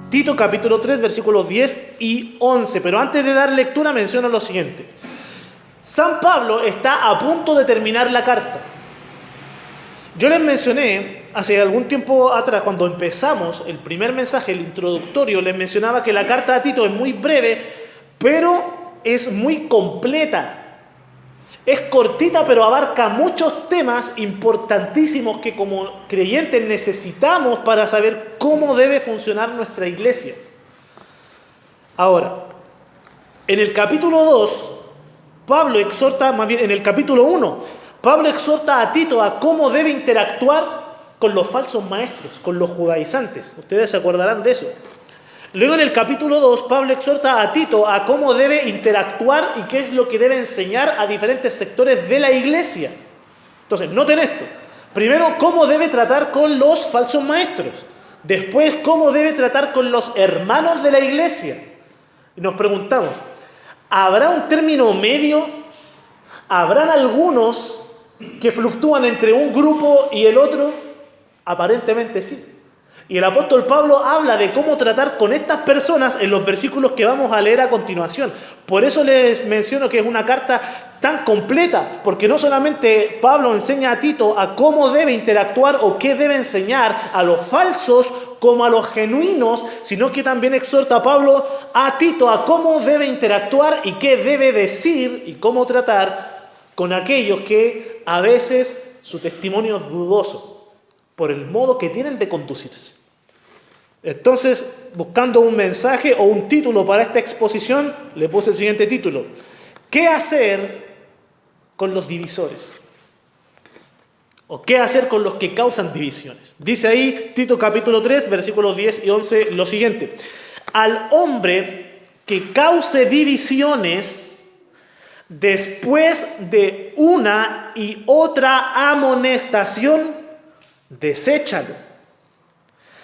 Tito capítulo 3, versículos 10 y 11. Pero antes de dar lectura menciono lo siguiente. San Pablo está a punto de terminar la carta. Yo les mencioné hace algún tiempo atrás, cuando empezamos el primer mensaje, el introductorio, les mencionaba que la carta a Tito es muy breve, pero es muy completa. Es cortita, pero abarca muchos temas importantísimos que como creyentes necesitamos para saber cómo debe funcionar nuestra iglesia. Ahora, en el capítulo 2, Pablo exhorta, más bien en el capítulo 1, Pablo exhorta a Tito a cómo debe interactuar con los falsos maestros, con los judaizantes. Ustedes se acordarán de eso. Luego en el capítulo 2, Pablo exhorta a Tito a cómo debe interactuar y qué es lo que debe enseñar a diferentes sectores de la iglesia. Entonces, noten esto. Primero, cómo debe tratar con los falsos maestros. Después, cómo debe tratar con los hermanos de la iglesia. Y nos preguntamos, ¿habrá un término medio? ¿Habrán algunos que fluctúan entre un grupo y el otro? Aparentemente sí. Y el apóstol Pablo habla de cómo tratar con estas personas en los versículos que vamos a leer a continuación. Por eso les menciono que es una carta tan completa, porque no solamente Pablo enseña a Tito a cómo debe interactuar o qué debe enseñar a los falsos como a los genuinos, sino que también exhorta a Pablo a Tito a cómo debe interactuar y qué debe decir y cómo tratar con aquellos que a veces su testimonio es dudoso por el modo que tienen de conducirse. Entonces, buscando un mensaje o un título para esta exposición, le puse el siguiente título: ¿qué hacer con los divisores? ¿O qué hacer con los que causan divisiones? Dice ahí Tito capítulo 3, versículos 10 y 11 lo siguiente: al hombre que cause divisiones después de una y otra amonestación, deséchalo,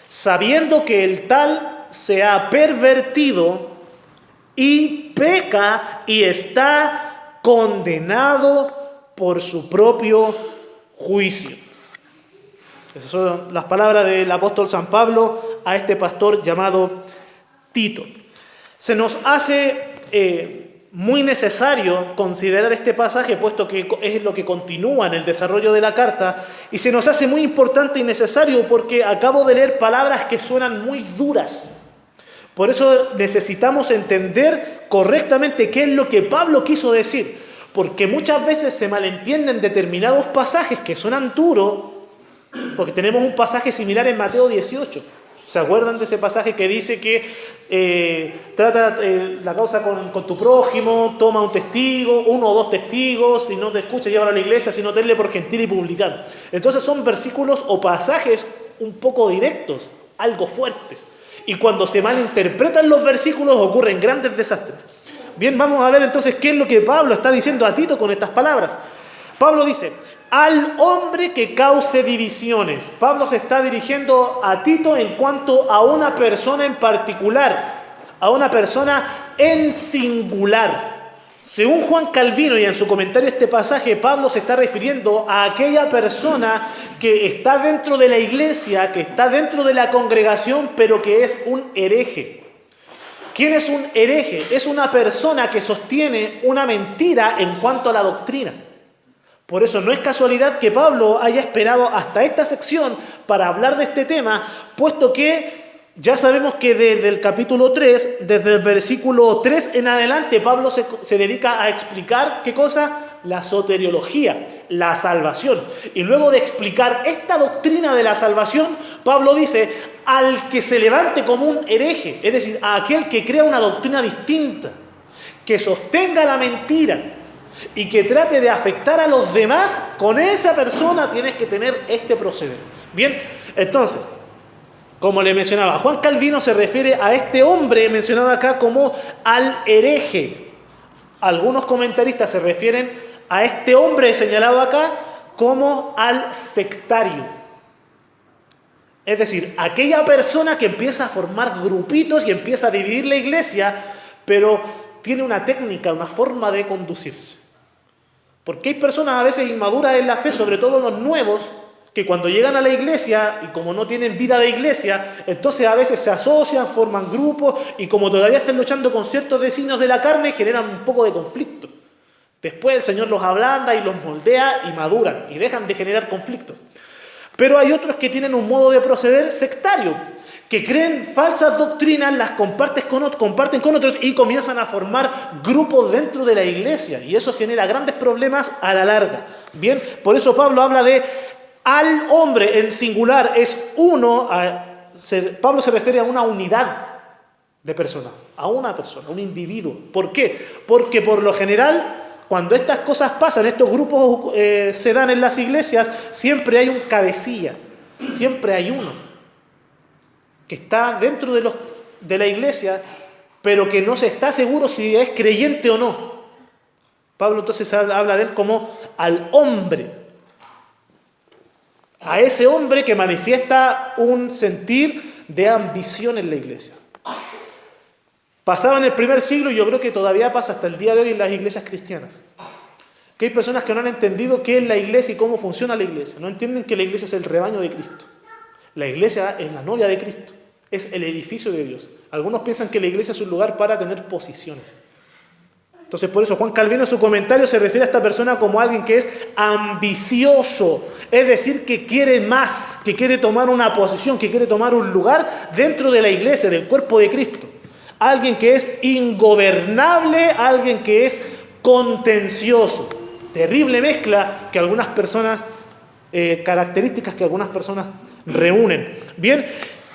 sabiendo que el tal se ha pervertido y peca y está condenado por su propio juicio. Esas son las palabras del apóstol San Pablo a este pastor llamado Tito. Se nos hace muy necesario considerar este pasaje, puesto que es lo que continúa en el desarrollo de la carta, y se nos hace muy importante y necesario porque acabo de leer palabras que suenan muy duras. Por eso necesitamos entender correctamente qué es lo que Pablo quiso decir, porque muchas veces se malentienden determinados pasajes que suenan duros, porque tenemos un pasaje similar en Mateo 18. ¿Se acuerdan de ese pasaje que dice que trata la causa con tu prójimo, toma un testigo, uno o dos testigos, si no te escucha, llévalo a la iglesia, si no, tenle por gentil y publicano? Entonces son versículos o pasajes un poco directos, algo fuertes. Y cuando se malinterpretan los versículos ocurren grandes desastres. Bien, vamos a ver entonces qué es lo que Pablo está diciendo a Tito con estas palabras. Pablo dice: al hombre que cause divisiones. Pablo se está dirigiendo a Tito en cuanto a una persona en particular, a una persona en singular. Según Juan Calvino y en su comentario a este pasaje, Pablo se está refiriendo a aquella persona que está dentro de la iglesia, que está dentro de la congregación, pero que es un hereje. ¿Quién es un hereje? Es una persona que sostiene una mentira en cuanto a la doctrina. Por eso no es casualidad que Pablo haya esperado hasta esta sección para hablar de este tema, puesto que ya sabemos que desde el capítulo 3, desde el versículo 3 en adelante, Pablo se dedica a explicar, ¿qué cosa? La soteriología, la salvación. Y luego de explicar esta doctrina de la salvación, Pablo dice: al que se levante como un hereje, es decir, a aquel que crea una doctrina distinta, que sostenga la mentira y que trate de afectar a los demás, con esa persona tienes que tener este proceder. Bien, entonces, como le mencionaba, Juan Calvino se refiere a este hombre mencionado acá como al hereje. Algunos comentaristas se refieren a este hombre señalado acá como al sectario. Es decir, aquella persona que empieza a formar grupitos y empieza a dividir la iglesia, pero tiene una técnica, una forma de conducirse. Porque hay personas a veces inmaduras en la fe, sobre todo los nuevos, que cuando llegan a la iglesia y como no tienen vida de iglesia, entonces a veces se asocian, forman grupos y como todavía están luchando con ciertos designios de la carne, generan un poco de conflicto. Después el Señor los ablanda y los moldea y maduran y dejan de generar conflictos. Pero hay otros que tienen un modo de proceder sectario, que creen falsas doctrinas, las comparten con otros y comienzan a formar grupos dentro de la iglesia. Y eso genera grandes problemas a la larga. Bien, por eso Pablo habla de al hombre en singular, es uno. Pablo se refiere a una unidad de persona, a una persona, a un individuo. ¿Por qué? Porque por lo general, cuando estas cosas pasan, estos grupos se dan en las iglesias, siempre hay un cabecilla, siempre hay uno que está dentro de la iglesia, pero que no se está seguro si es creyente o no. Pablo entonces habla de él como al hombre, a ese hombre que manifiesta un sentir de ambición en la iglesia. Pasaba en el primer siglo y yo creo que todavía pasa hasta el día de hoy en las iglesias cristianas. Que hay personas que no han entendido qué es la iglesia y cómo funciona la iglesia. No entienden que la iglesia es el rebaño de Cristo. La iglesia es la novia de Cristo, es el edificio de Dios. Algunos piensan que la iglesia es un lugar para tener posiciones. Entonces por eso Juan Calvino en su comentario se refiere a esta persona como alguien que es ambicioso, es decir, que quiere más, que quiere tomar una posición, que quiere tomar un lugar dentro de la iglesia, del cuerpo de Cristo. Alguien que es ingobernable, alguien que es contencioso. Terrible mezcla que algunas personas, características que algunas personas reúnen. Bien,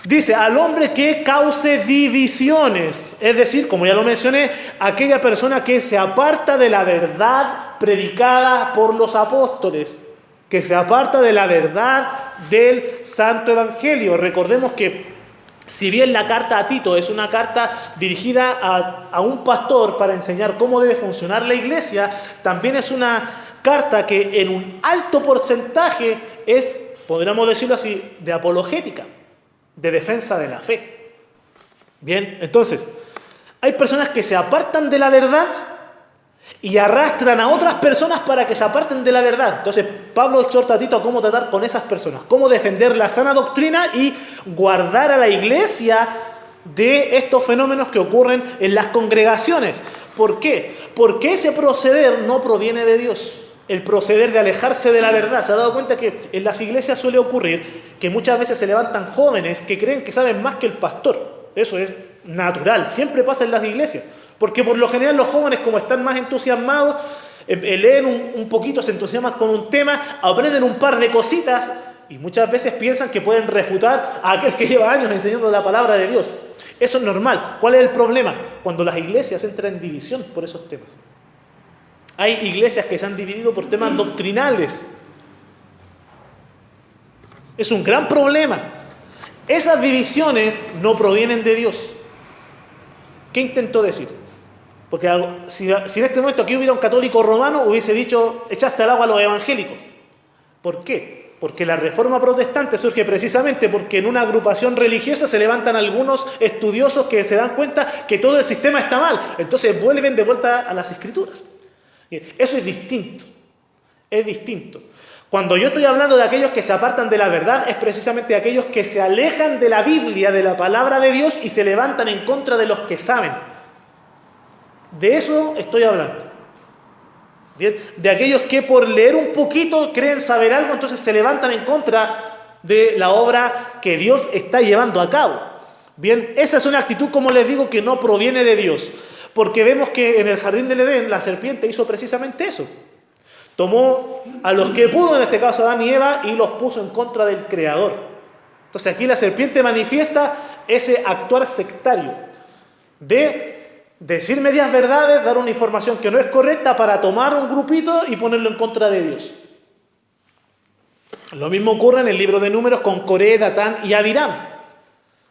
dice, al hombre que cause divisiones, es decir, como ya lo mencioné, aquella persona que se aparta de la verdad predicada por los apóstoles, que se aparta de la verdad del Santo Evangelio. Recordemos que si bien la carta a Tito es una carta dirigida a un pastor para enseñar cómo debe funcionar la iglesia, también es una carta que en un alto porcentaje es, podríamos decirlo así, de apologética, de defensa de la fe. Bien, entonces, hay personas que se apartan de la verdad y arrastran a otras personas para que se aparten de la verdad. Entonces, Pablo exhorta a Tito a cómo tratar con esas personas, cómo defender la sana doctrina y guardar a la iglesia de estos fenómenos que ocurren en las congregaciones. ¿Por qué? Porque ese proceder no proviene de Dios. El proceder de alejarse de la verdad. ¿Se ha dado cuenta que en las iglesias suele ocurrir que muchas veces se levantan jóvenes que creen que saben más que el pastor? Eso es natural, siempre pasa en las iglesias. Porque por lo general los jóvenes, como están más entusiasmados, leen un poquito, se entusiasman con un tema, aprenden un par de cositas y muchas veces piensan que pueden refutar a aquel que lleva años enseñando la palabra de Dios. Eso es normal. ¿Cuál es el problema? Cuando las iglesias entran en división por esos temas. Hay iglesias que se han dividido por temas doctrinales. Es un gran problema. Esas divisiones no provienen de Dios. ¿Qué intentó decir? Porque si en este momento aquí hubiera un católico romano, hubiese dicho, echaste al agua a los evangélicos. ¿Por qué? Porque la reforma protestante surge precisamente porque en una agrupación religiosa se levantan algunos estudiosos que se dan cuenta que todo el sistema está mal. Entonces vuelven de vuelta a las escrituras. Eso es distinto. Es distinto. Cuando yo estoy hablando de aquellos que se apartan de la verdad, es precisamente aquellos que se alejan de la Biblia, de la palabra de Dios, y se levantan en contra de los que saben. De eso estoy hablando. ¿Bien? De aquellos que por leer un poquito creen saber algo, entonces se levantan en contra de la obra que Dios está llevando a cabo. Bien, esa es una actitud, como les digo, que no proviene de Dios. Porque vemos que en el jardín del Edén la serpiente hizo precisamente eso. Tomó a los que pudo, en este caso Adán y Eva, y los puso en contra del Creador. Entonces aquí la serpiente manifiesta ese actuar sectario de decir medias verdades, dar una información que no es correcta para tomar un grupito y ponerlo en contra de Dios. Lo mismo ocurre en el libro de Números con Coré, Datán y Abiram.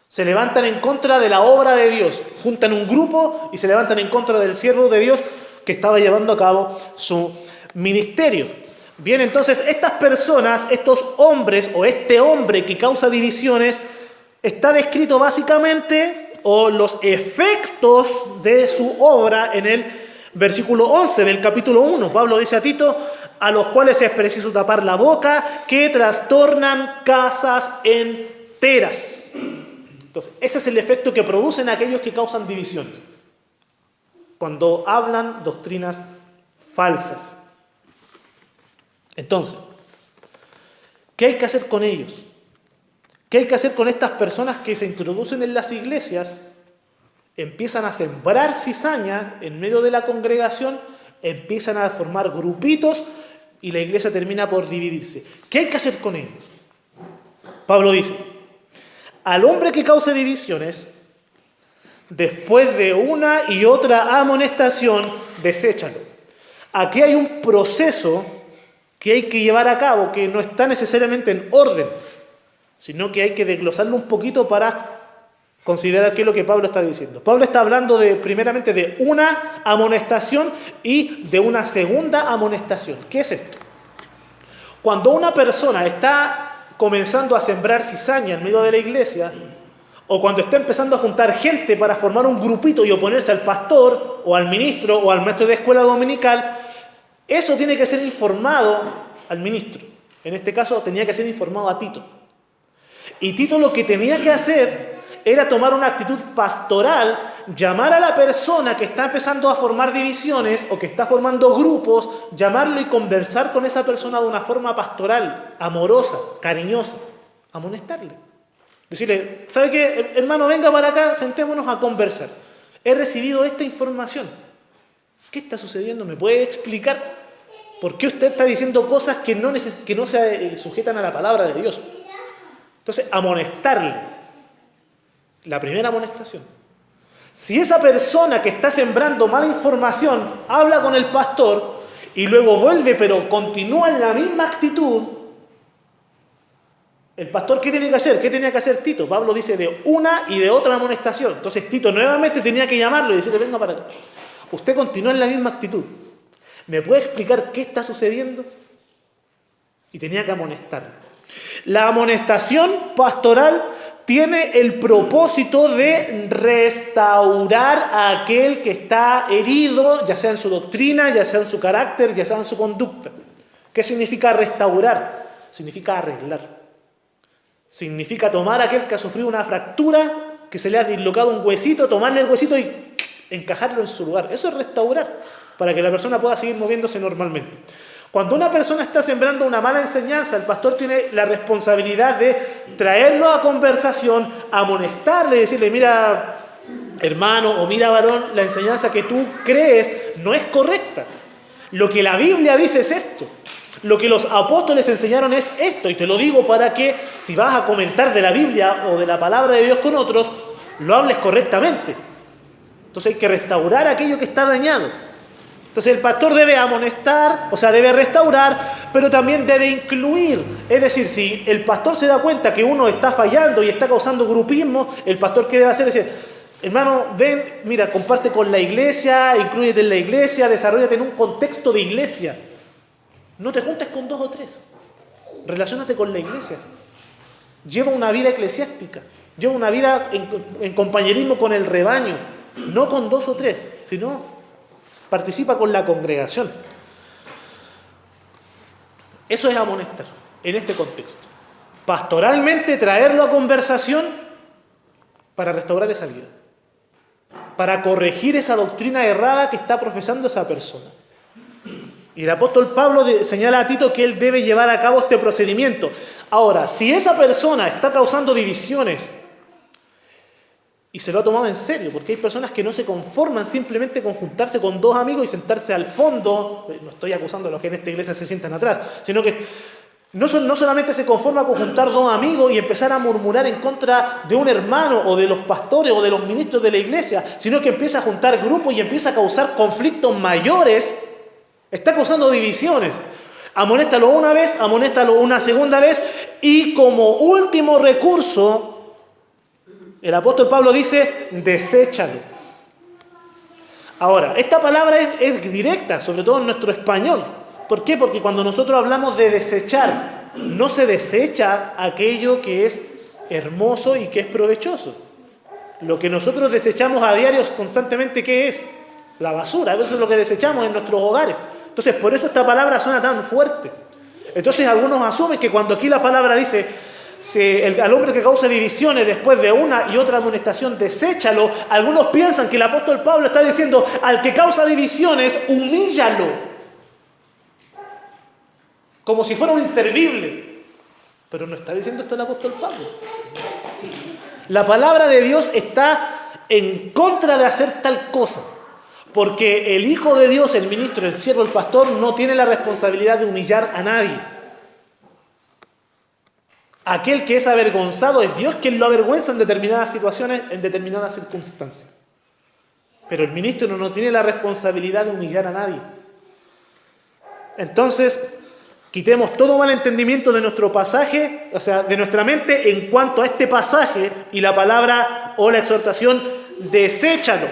Se levantan en contra de la obra de Dios, juntan un grupo y se levantan en contra del siervo de Dios que estaba llevando a cabo su ministerio. Bien, entonces estas personas, estos hombres o este hombre que causa divisiones, está descrito básicamente, o los efectos de su obra en el versículo 11 del capítulo 1. Pablo dice a Tito, a los cuales es preciso tapar la boca, que trastornan casas enteras. Entonces, ese es el efecto que producen aquellos que causan divisiones, cuando hablan doctrinas falsas. Entonces, ¿qué hay que hacer con ellos? ¿Qué hay que hacer con estas personas que se introducen en las iglesias, empiezan a sembrar cizaña en medio de la congregación, empiezan a formar grupitos y la iglesia termina por dividirse? ¿Qué hay que hacer con ellos? Pablo dice: al hombre que cause divisiones, después de una y otra amonestación, deséchalo. Aquí hay un proceso que hay que llevar a cabo, que no está necesariamente en orden, sino que hay que desglosarlo un poquito para considerar qué es lo que Pablo está diciendo. Pablo está hablando primeramente de una amonestación y de una segunda amonestación. ¿Qué es esto? Cuando una persona está comenzando a sembrar cizaña en medio de la iglesia, o cuando está empezando a juntar gente para formar un grupito y oponerse al pastor, o al ministro, o al maestro de escuela dominical, eso tiene que ser informado al ministro. En este caso tenía que ser informado a Tito. Y Tito lo que tenía que hacer era tomar una actitud pastoral, llamar a la persona que está empezando a formar divisiones o que está formando grupos, llamarlo y conversar con esa persona de una forma pastoral, amorosa, cariñosa, amonestarle. Decirle: ¿sabe qué, hermano? Venga para acá, sentémonos a conversar. He recibido esta información. ¿Qué está sucediendo? ¿Me puede explicar por qué usted está diciendo cosas que no se sujetan a la palabra de Dios? Entonces, amonestarle. La primera amonestación. Si esa persona que está sembrando mala información habla con el pastor y luego vuelve pero continúa en la misma actitud, el pastor ¿qué tiene que hacer? ¿Qué tenía que hacer Tito? Pablo dice de una y de otra amonestación. Entonces Tito nuevamente tenía que llamarlo y decirle: venga para acá. Usted continúa en la misma actitud. ¿Me puede explicar qué está sucediendo? Y tenía que amonestarlo. La amonestación pastoral tiene el propósito de restaurar a aquel que está herido, ya sea en su doctrina, ya sea en su carácter, ya sea en su conducta. ¿Qué significa restaurar? Significa arreglar. Significa tomar a aquel que ha sufrido una fractura, que se le ha dislocado un huesito, tomarle el huesito y encajarlo en su lugar. Eso es restaurar, para que la persona pueda seguir moviéndose normalmente. Cuando una persona está sembrando una mala enseñanza, el pastor tiene la responsabilidad de traerlo a conversación, amonestarle, decirle: mira, hermano, o mira, varón, la enseñanza que tú crees no es correcta. Lo que la Biblia dice es esto. Lo que los apóstoles enseñaron es esto. Y te lo digo para que, si vas a comentar de la Biblia o de la palabra de Dios con otros, lo hables correctamente. Entonces hay que restaurar aquello que está dañado. Entonces el pastor debe amonestar, o sea, debe restaurar, pero también debe incluir. Es decir, si el pastor se da cuenta que uno está fallando y está causando grupismo, el pastor ¿qué debe hacer? Es decir: hermano, ven, mira, comparte con la iglesia, inclúyete en la iglesia, desarróllate en un contexto de iglesia. No te juntes con 2 o 3. Relaciónate con la iglesia. Lleva una vida eclesiástica. Lleva una vida en compañerismo con el rebaño. No con 2 o 3, sino participa con la congregación. Eso es amonestar en este contexto. Pastoralmente traerlo a conversación para restaurar esa vida, para corregir esa doctrina errada que está profesando esa persona. Y el apóstol Pablo señala a Tito que él debe llevar a cabo este procedimiento. Ahora, si esa persona está causando divisiones y se lo ha tomado en serio, porque hay personas que no se conforman simplemente con juntarse con 2 amigos y sentarse al fondo, no estoy acusando a los que en esta iglesia se sientan atrás, sino que no solamente se conforma con juntar 2 amigos y empezar a murmurar en contra de un hermano o de los pastores o de los ministros de la iglesia, sino que empieza a juntar grupos y empieza a causar conflictos mayores, está causando divisiones. Amonéstalo una vez, amonéstalo una segunda vez y como último recurso, el apóstol Pablo dice: deséchalo. Ahora, esta palabra es directa, sobre todo en nuestro español. ¿Por qué? Porque cuando nosotros hablamos de desechar, no se desecha aquello que es hermoso y que es provechoso. Lo que nosotros desechamos a diario constantemente, ¿qué es? La basura. Eso es lo que desechamos en nuestros hogares. Entonces, por eso esta palabra suena tan fuerte. Entonces, algunos asumen que cuando aquí la palabra dice, al hombre que causa divisiones después de una y otra amonestación, deséchalo, algunos piensan que el apóstol Pablo está diciendo, al que causa divisiones, humíllalo. Como si fuera un inservible. Pero no está diciendo esto el apóstol Pablo. La palabra de Dios está en contra de hacer tal cosa. Porque el Hijo de Dios, el ministro, el siervo, el pastor, no tiene la responsabilidad de humillar a nadie. Aquel que es avergonzado es Dios quien lo avergüenza en determinadas situaciones, en determinadas circunstancias. Pero el ministro no tiene la responsabilidad de humillar a nadie. Entonces, quitemos todo malentendimiento de nuestro pasaje, o sea, de nuestra mente en cuanto a este pasaje y la palabra o la exhortación, deséchalo.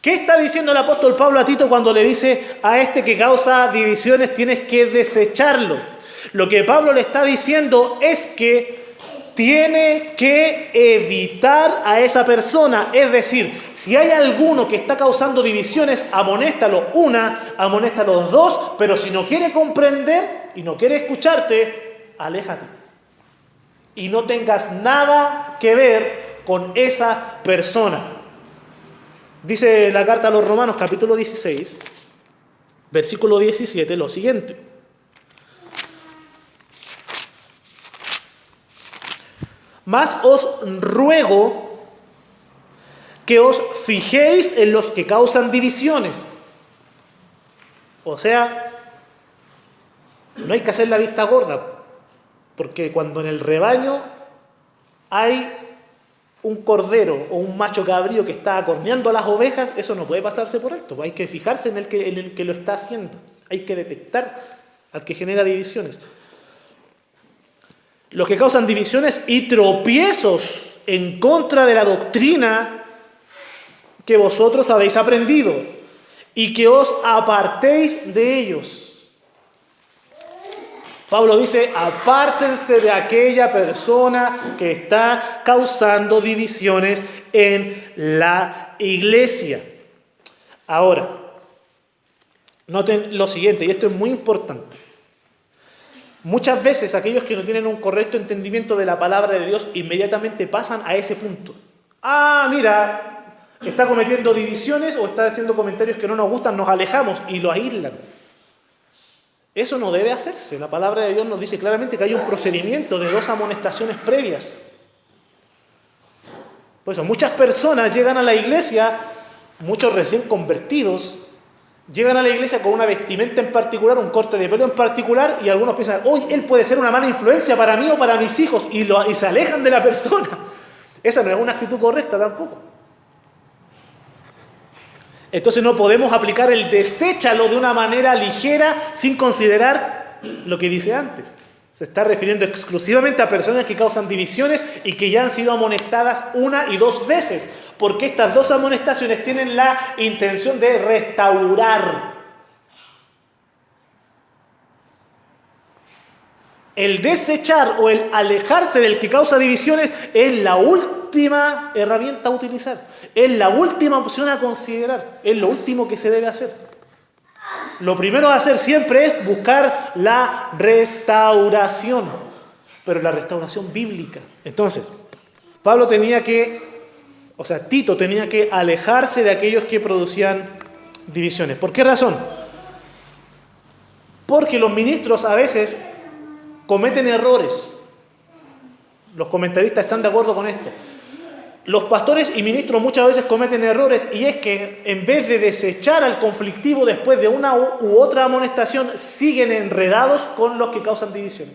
¿Qué está diciendo el apóstol Pablo a Tito cuando le dice a este que causa divisiones tienes que desecharlo? Lo que Pablo le está diciendo es que tiene que evitar a esa persona. Es decir, si hay alguno que está causando divisiones, amonéstalo una, amonéstalo dos, pero si no quiere comprender y no quiere escucharte, aléjate. Y no tengas nada que ver con esa persona. Dice la carta a los Romanos, capítulo 16, versículo 17, lo siguiente. Mas os ruego que os fijéis en los que causan divisiones. O sea, no hay que hacer la vista gorda, porque cuando en el rebaño hay un cordero o un macho cabrío que está acorneando a las ovejas, eso no puede pasarse por alto. Hay que fijarse en el que lo está haciendo. Hay que detectar al que genera divisiones. Los que causan divisiones y tropiezos en contra de la doctrina que vosotros habéis aprendido y que os apartéis de ellos. Pablo dice, apártense de aquella persona que está causando divisiones en la iglesia. Ahora, noten lo siguiente, y esto es muy importante. Muchas veces aquellos que no tienen un correcto entendimiento de la palabra de Dios inmediatamente pasan a ese punto. Ah, mira, está cometiendo divisiones o está haciendo comentarios que no nos gustan, nos alejamos y lo aíslan. Eso no debe hacerse. La palabra de Dios nos dice claramente que hay un procedimiento de 2 amonestaciones previas. Por eso muchas personas llegan a la iglesia, muchos recién convertidos, llegan a la iglesia con una vestimenta en particular, un corte de pelo en particular, y algunos piensan, hoy él puede ser una mala influencia para mí o para mis hijos, y se alejan de la persona. Esa no es una actitud correcta tampoco. Entonces no podemos aplicar el deséchalo de una manera ligera sin considerar lo que dice antes. Se está refiriendo exclusivamente a personas que causan divisiones y que ya han sido amonestadas 1 y 2 veces, porque estas 2 amonestaciones tienen la intención de restaurar. El desechar o el alejarse del que causa divisiones es la última herramienta a utilizar, es la última opción a considerar, es lo último que se debe hacer. Lo primero a hacer siempre es buscar la restauración, pero la restauración bíblica. Entonces, Tito tenía que alejarse de aquellos que producían divisiones. ¿Por qué razón? Porque los ministros a veces cometen errores. Los comentaristas están de acuerdo con esto. Los pastores y ministros muchas veces cometen errores, y es que en vez de desechar al conflictivo después de una u otra amonestación, siguen enredados con los que causan divisiones.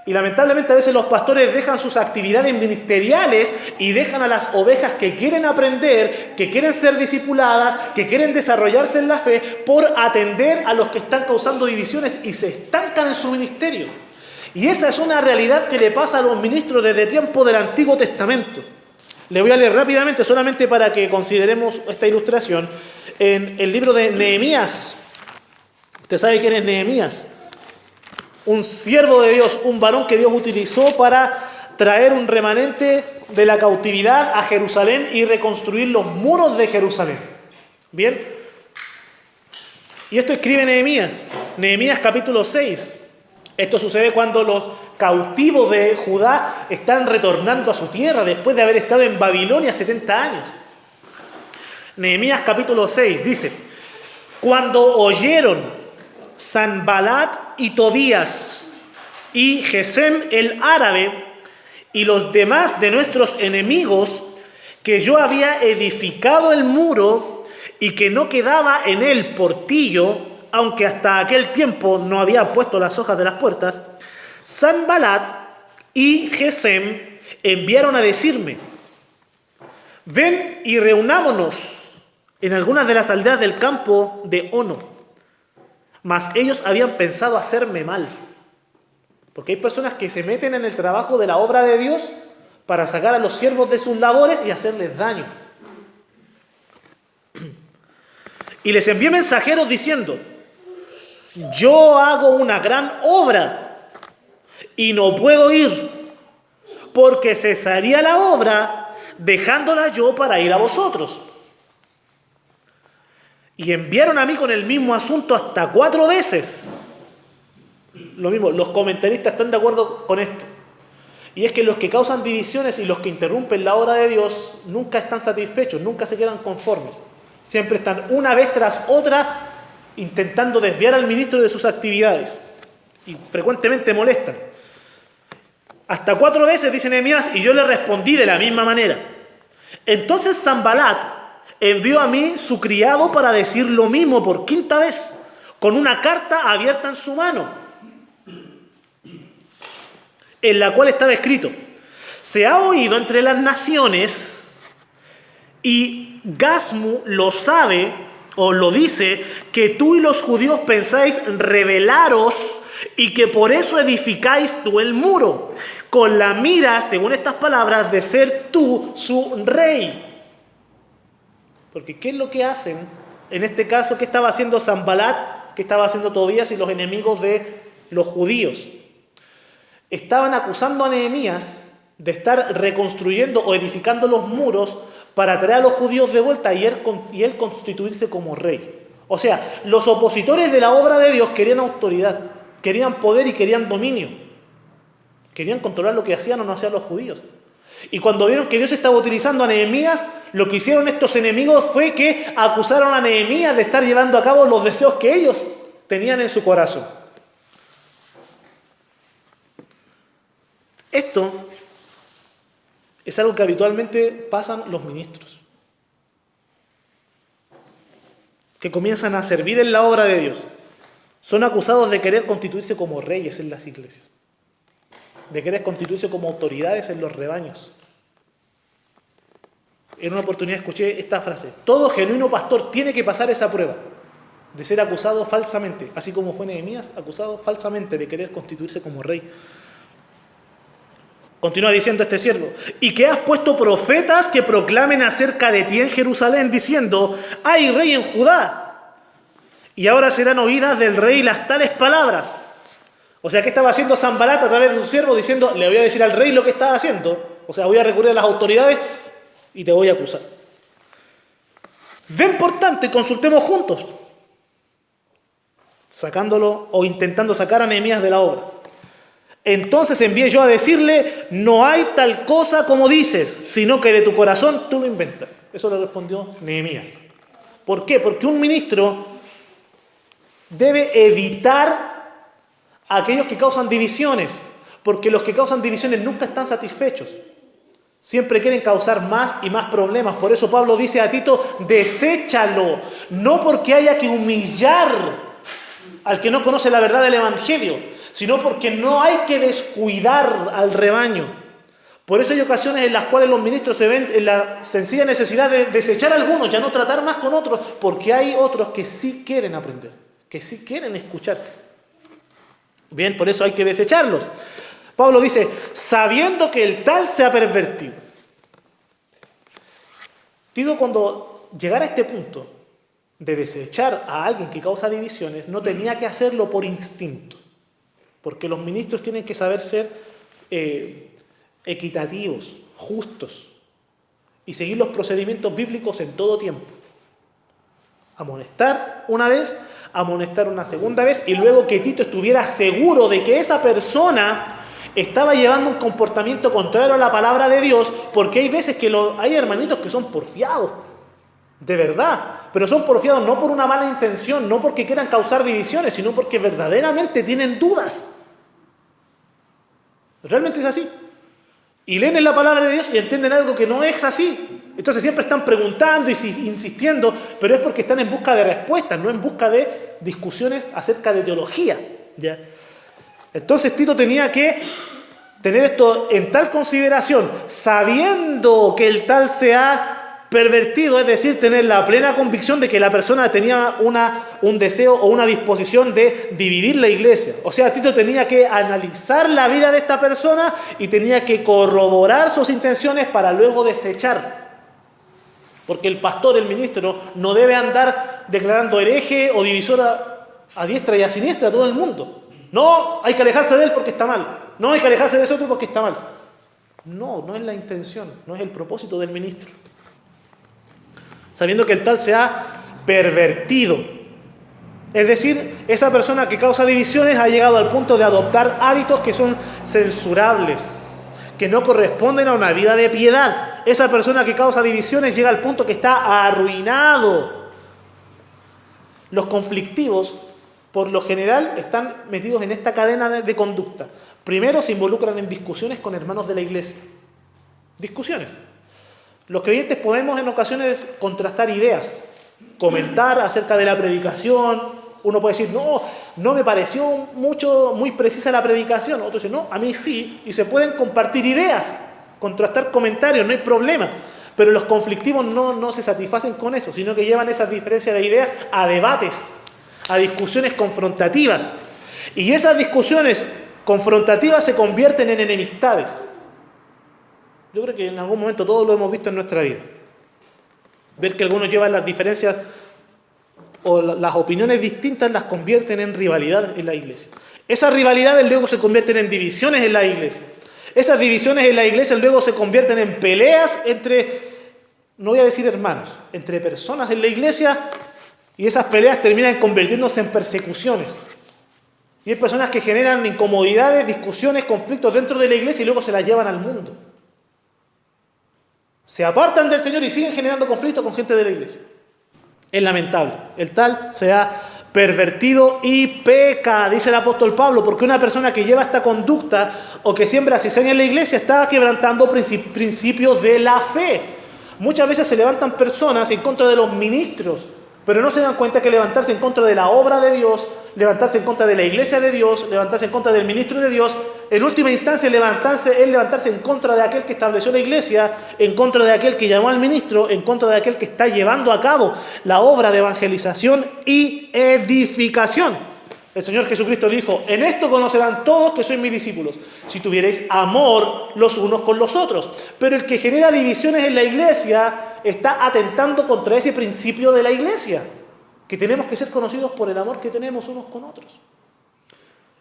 Y lamentablemente a veces los pastores dejan sus actividades ministeriales y dejan a las ovejas que quieren aprender, que quieren ser discipuladas, que quieren desarrollarse en la fe, por atender a los que están causando divisiones y se estancan en su ministerio. Y esa es una realidad que le pasa a los ministros desde tiempo del Antiguo Testamento. Le voy a leer rápidamente, solamente para que consideremos esta ilustración, en el libro de Nehemías. ¿Usted sabe quién es Nehemías? Un siervo de Dios, un varón que Dios utilizó para traer un remanente de la cautividad a Jerusalén y reconstruir los muros de Jerusalén. Bien. Y esto escribe Nehemías. Nehemías capítulo 6. Esto sucede cuando los cautivos de Judá están retornando a su tierra después de haber estado en Babilonia 70 años. Nehemías capítulo 6 dice: cuando oyeron Sanbalat y Tobías y Gesem el árabe y los demás de nuestros enemigos que yo había edificado el muro y que no quedaba en él portillo, aunque hasta aquel tiempo no había puesto las hojas de las puertas, Sanbalat y Gesem enviaron a decirme: ven y reunámonos en algunas de las aldeas del campo de Ono. Mas ellos habían pensado hacerme mal. Porque hay personas que se meten en el trabajo de la obra de Dios para sacar a los siervos de sus labores y hacerles daño. Y les envié mensajeros diciendo: yo hago una gran obra y no puedo ir, porque cesaría la obra dejándola yo para ir a vosotros. Y enviaron a mí con el mismo asunto hasta 4 veces. Lo mismo, los comentaristas están de acuerdo con esto. Y es que los que causan divisiones y los que interrumpen la obra de Dios nunca están satisfechos, nunca se quedan conformes. Siempre están una vez tras otra intentando desviar al ministro de sus actividades. Y frecuentemente molestan. Hasta 4 veces, dice Nehemías, y yo le respondí de la misma manera. Entonces Sanbalat envió a mí su criado para decir lo mismo por 5ª vez, con una carta abierta en su mano, en la cual estaba escrito: se ha oído entre las naciones, y Gasmu lo sabe, o lo dice, que tú y los judíos pensáis rebelaros, y que por eso edificáis tú el muro, con la mira, según estas palabras, de ser tú su rey. Porque ¿qué es lo que hacen? En este caso, ¿qué estaba haciendo Sanbalat? ¿Qué estaba haciendo Tobías y los enemigos de los judíos? Estaban acusando a Nehemías de estar reconstruyendo o edificando los muros para traer a los judíos de vuelta y él constituirse como rey. O sea, los opositores de la obra de Dios querían autoridad, querían poder y querían dominio. Querían controlar lo que hacían o no hacían los judíos. Y cuando vieron que Dios estaba utilizando a Nehemías, lo que hicieron estos enemigos fue que acusaron a Nehemías de estar llevando a cabo los deseos que ellos tenían en su corazón. Esto es algo que habitualmente pasan los ministros, que comienzan a servir en la obra de Dios. Son acusados de querer constituirse como reyes en las iglesias, de querer constituirse como autoridades en los rebaños. En una oportunidad escuché esta frase: todo genuino pastor tiene que pasar esa prueba de ser acusado falsamente, así como fue Nehemías acusado falsamente de querer constituirse como rey. Continúa diciendo este siervo: y que has puesto profetas que proclamen acerca de ti en Jerusalén, diciendo: hay rey en Judá, y ahora serán oídas del rey las tales palabras. O sea, ¿qué estaba haciendo Sanbalat a través de su siervo? Diciendo: le voy a decir al rey lo que estaba haciendo. O sea, voy a recurrir a las autoridades y te voy a acusar. Ven por tanto y consultemos juntos, sacándolo o intentando sacar a Nehemías de la obra. Entonces envié yo a decirle: no hay tal cosa como dices, sino que de tu corazón tú lo inventas. Eso le respondió Nehemías. ¿Por qué? Porque un ministro debe evitar a aquellos que causan divisiones, porque los que causan divisiones nunca están satisfechos. Siempre quieren causar más y más problemas. Por eso Pablo dice a Tito: deséchalo, no porque haya que humillar al que no conoce la verdad del Evangelio, sino porque no hay que descuidar al rebaño. Por eso hay ocasiones en las cuales los ministros se ven en la sencilla necesidad de desechar a algunos, ya no tratar más con otros, porque hay otros que sí quieren aprender, que sí quieren escuchar. Bien, por eso hay que desecharlos. Pablo dice: sabiendo que el tal se ha pervertido. Tito, cuando llegara a este punto de desechar a alguien que causa divisiones, no tenía que hacerlo por instinto, porque los ministros tienen que saber ser equitativos, justos, y seguir los procedimientos bíblicos en todo tiempo. Amonestar una vez, amonestar una segunda vez y luego que Tito estuviera seguro de que esa persona estaba llevando un comportamiento contrario a la palabra de Dios, porque hay veces que hay hermanitos que son porfiados, de verdad, pero son porfiados no por una mala intención, no porque quieran causar divisiones, sino porque verdaderamente tienen dudas. Realmente es así. Y leen en la palabra de Dios y entienden algo que no es así. Entonces siempre están preguntando y insistiendo, pero es porque están en busca de respuestas, no en busca de discusiones acerca de teología, ¿ya? Entonces Tito tenía que tener esto en tal consideración, sabiendo que el tal se ha pervertido, es decir, tener la plena convicción de que la persona tenía un deseo o una disposición de dividir la iglesia. O sea, Tito tenía que analizar la vida de esta persona y tenía que corroborar sus intenciones para luego desechar. Porque el pastor, el ministro, no debe andar declarando hereje o divisor a diestra y a siniestra a todo el mundo. No, hay que alejarse de él porque está mal. No, hay que alejarse de ese otro porque está mal. No, no es la intención, no es el propósito del ministro. Sabiendo que el tal se ha pervertido. Es decir, esa persona que causa divisiones ha llegado al punto de adoptar hábitos que son censurables, que no corresponden a una vida de piedad. Esa persona que causa divisiones llega al punto que está arruinado. Los conflictivos, por lo general, están metidos en esta cadena de conducta. Primero, se involucran en discusiones con hermanos de la iglesia. Discusiones. Los creyentes podemos en ocasiones contrastar ideas, comentar acerca de la predicación. Uno puede decir, no me pareció muy precisa la predicación. Otro dice, no, a mí sí. Y se pueden compartir ideas, contrastar comentarios, no hay problema. Pero los conflictivos no se satisfacen con eso, sino que llevan esas diferencias de ideas a debates, a discusiones confrontativas. Y esas discusiones confrontativas se convierten en enemistades. Yo creo que en algún momento todos lo hemos visto en nuestra vida. Ver que algunos llevan las diferencias o las opiniones distintas las convierten en rivalidad en la iglesia. Esas rivalidades luego se convierten en divisiones en la iglesia. Esas divisiones en la iglesia luego se convierten en peleas entre, no voy a decir hermanos, entre personas en la iglesia, y esas peleas terminan convirtiéndose en persecuciones. Y hay personas que generan incomodidades, discusiones, conflictos dentro de la iglesia y luego se las llevan al mundo. Se apartan del Señor y siguen generando conflictos con gente de la iglesia. Es lamentable. El tal se ha pervertido y peca, dice el apóstol Pablo, porque una persona que lleva esta conducta o que siembra cizaña en la iglesia está quebrantando principios de la fe. Muchas veces se levantan personas en contra de los ministros, pero no se dan cuenta que levantarse en contra de la obra de Dios, levantarse en contra de la iglesia de Dios, levantarse en contra del ministro de Dios, en última instancia levantarse en contra de aquel que estableció la iglesia, en contra de aquel que llamó al ministro, en contra de aquel que está llevando a cabo la obra de evangelización y edificación. El Señor Jesucristo dijo, en esto conocerán todos que sois mis discípulos, si tuvierais amor los unos con los otros. Pero el que genera divisiones en la iglesia está atentando contra ese principio de la iglesia, que tenemos que ser conocidos por el amor que tenemos unos con otros.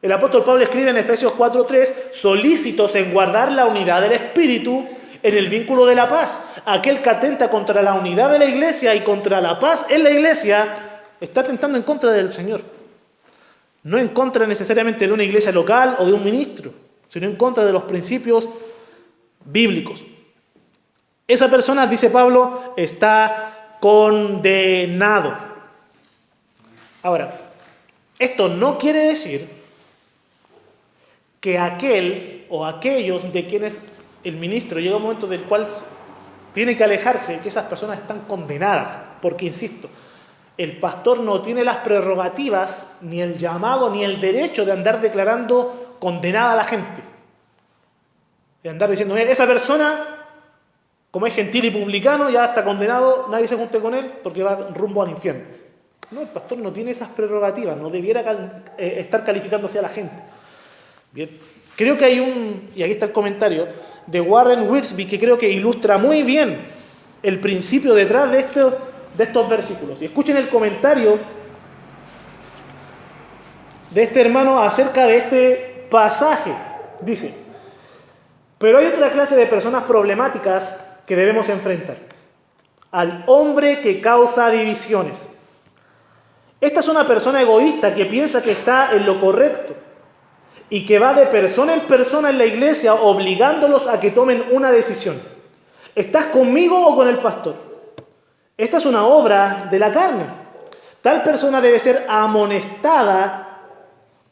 El apóstol Pablo escribe en Efesios 4:3, solícitos en guardar la unidad del Espíritu en el vínculo de la paz. Aquel que atenta contra la unidad de la iglesia y contra la paz en la iglesia, está atentando en contra del Señor. No en contra necesariamente de una iglesia local o de un ministro, sino en contra de los principios bíblicos. Esa persona, dice Pablo, está condenado. Ahora, esto no quiere decir que aquel o aquellos de quienes el ministro llega un momento del cual tiene que alejarse, que esas personas están condenadas, porque insisto, el pastor no tiene las prerrogativas, ni el llamado, ni el derecho de andar declarando condenada a la gente. De andar diciendo, esa persona, como es gentil y publicano, ya está condenado, nadie se junte con él porque va rumbo al infierno. No, el pastor no tiene esas prerrogativas, no debiera estar calificando así a la gente. Bien, creo que hay y aquí está el comentario, de Warren Wiersbe, que creo que ilustra muy bien el principio detrás de estos versículos. Y escuchen el comentario de este hermano acerca de este pasaje. Dice, pero hay otra clase de personas problemáticas que debemos enfrentar. Al hombre que causa divisiones. Esta es una persona egoísta que piensa que está en lo correcto y que va de persona en persona en la iglesia obligándolos a que tomen una decisión. ¿Estás conmigo o con el pastor? Esta es una obra de la carne. Tal persona debe ser amonestada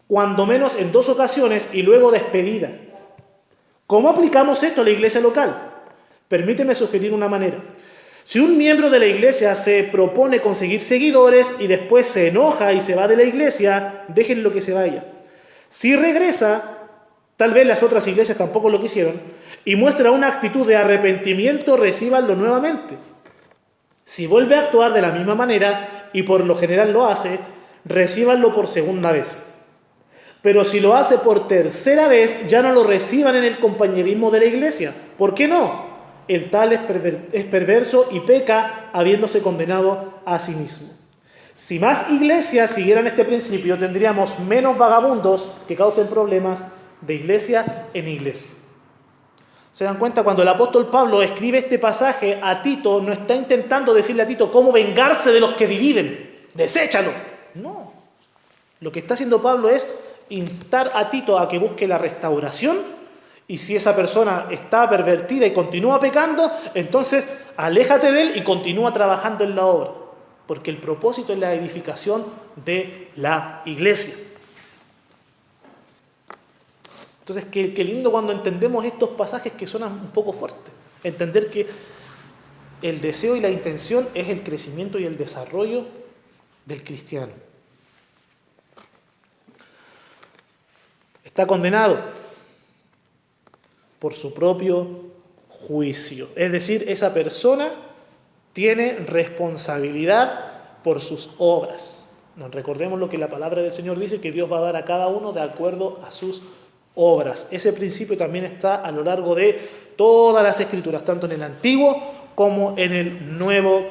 cuando menos en 2 ocasiones y luego despedida. ¿Cómo aplicamos esto a la iglesia local? Permíteme sugerir una manera. Si un miembro de la iglesia se propone conseguir seguidores y después se enoja y se va de la iglesia, déjenlo que se vaya. Si regresa, tal vez las otras iglesias tampoco lo quisieron, y muestra una actitud de arrepentimiento, recíbanlo nuevamente. Si vuelve a actuar de la misma manera, y por lo general lo hace, recíbanlo por segunda vez. Pero si lo hace por tercera vez, ya no lo reciban en el compañerismo de la iglesia. ¿Por qué no? El tal es perverso y peca habiéndose condenado a sí mismo. Si más iglesias siguieran este principio, tendríamos menos vagabundos que causen problemas de iglesia en iglesia. ¿Se dan cuenta? Cuando el apóstol Pablo escribe este pasaje a Tito, no está intentando decirle a Tito cómo vengarse de los que dividen. ¡Deséchalo! No. Lo que está haciendo Pablo es instar a Tito a que busque la restauración. Y si esa persona está pervertida y continúa pecando, entonces aléjate de él y continúa trabajando en la obra. Porque el propósito es la edificación de la iglesia. Entonces, qué lindo cuando entendemos estos pasajes que suenan un poco fuertes. Entender que el deseo y la intención es el crecimiento y el desarrollo del cristiano. Está condenado por su propio juicio. Es decir, esa persona tiene responsabilidad por sus obras. Nos recordemos lo que la palabra del Señor dice, que Dios va a dar a cada uno de acuerdo a sus obras. Ese principio también está a lo largo de todas las Escrituras, tanto en el Antiguo como en el Nuevo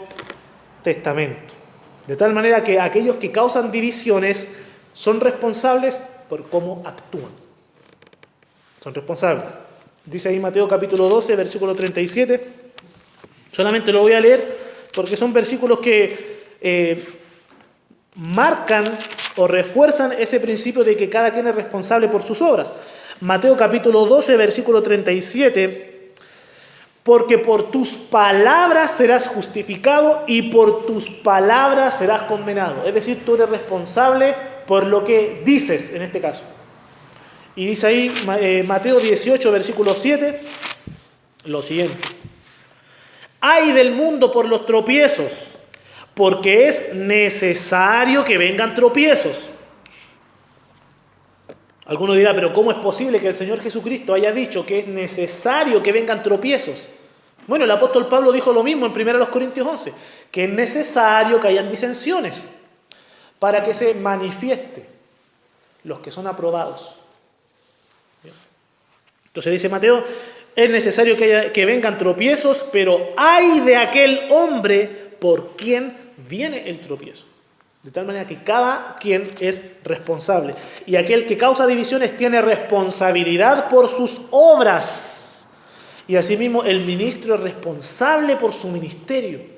Testamento. De tal manera que aquellos que causan divisiones son responsables por cómo actúan. Son responsables. Dice ahí Mateo capítulo 12, versículo 37. Solamente lo voy a leer porque son versículos que marcan o refuerzan ese principio de que cada quien es responsable por sus obras. Mateo capítulo 12, versículo 37. Porque por tus palabras serás justificado y por tus palabras serás condenado. Es decir, tú eres responsable por lo que dices en este caso. Y dice ahí Mateo 18, versículo 7, lo siguiente. ¡Ay del mundo por los tropiezos! Porque es necesario que vengan tropiezos. Alguno dirá, pero ¿cómo es posible que el Señor Jesucristo haya dicho que es necesario que vengan tropiezos? Bueno, el apóstol Pablo dijo lo mismo en 1 Corintios 11, que es necesario que hayan disensiones para que se manifieste los que son aprobados. Entonces dice Mateo, es necesario que vengan tropiezos, pero ay de aquel hombre por quien viene el tropiezo. De tal manera que cada quien es responsable. Y aquel que causa divisiones tiene responsabilidad por sus obras. Y asimismo el ministro es responsable por su ministerio.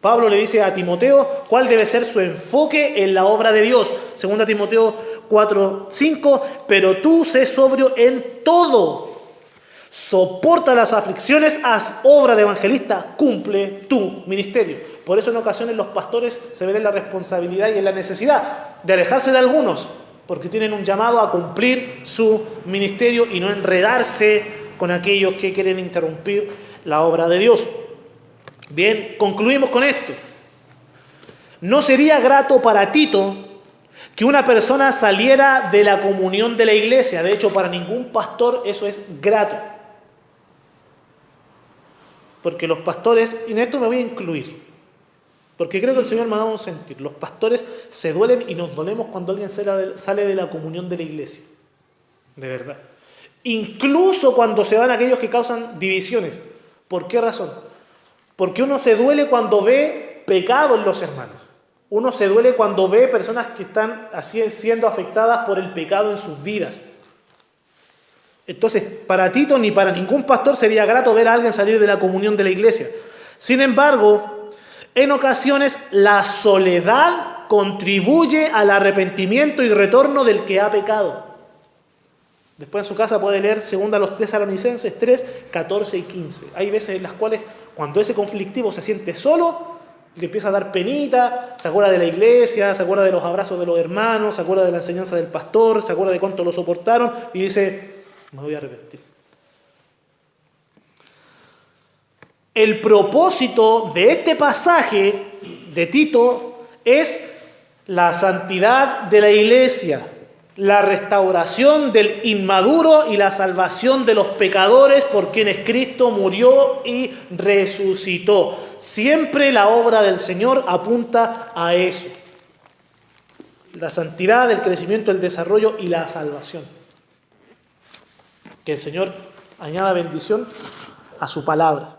Pablo le dice a Timoteo cuál debe ser su enfoque en la obra de Dios. 2 Timoteo 4:5, pero tú sé sobrio en todo. Soporta las aflicciones, haz obra de evangelista, cumple tu ministerio. Por eso en ocasiones los pastores se ven en la responsabilidad y en la necesidad de alejarse de algunos, porque tienen un llamado a cumplir su ministerio y no enredarse con aquellos que quieren interrumpir la obra de Dios. Bien, concluimos con esto. No sería grato para Tito que una persona saliera de la comunión de la iglesia. De hecho, para ningún pastor eso es grato. Porque los pastores, y en esto me voy a incluir, porque creo que el Señor me ha dado un sentir. Los pastores se duelen y nos dolemos cuando alguien sale de la comunión de la iglesia. De verdad. Incluso cuando se van aquellos que causan divisiones. ¿Por qué razón? Porque uno se duele cuando ve pecado en los hermanos. Uno se duele cuando ve personas que están así siendo afectadas por el pecado en sus vidas. Entonces, para Tito ni para ningún pastor sería grato ver a alguien salir de la comunión de la iglesia. Sin embargo, en ocasiones la soledad contribuye al arrepentimiento y retorno del que ha pecado. Después en su casa puede leer 2 Tesalonicenses 3, 14 y 15. Hay veces en las cuales cuando ese conflictivo se siente solo, le empieza a dar penita, se acuerda de la iglesia, se acuerda de los abrazos de los hermanos, se acuerda de la enseñanza del pastor, se acuerda de cuánto lo soportaron y dice, me voy a arrepentir. El propósito de este pasaje de Tito es la santidad de la iglesia, la restauración del inmaduro y la salvación de los pecadores por quienes Cristo murió y resucitó. Siempre la obra del Señor apunta a eso. La santidad, el crecimiento, el desarrollo y la salvación. Que el Señor añada bendición a su palabra.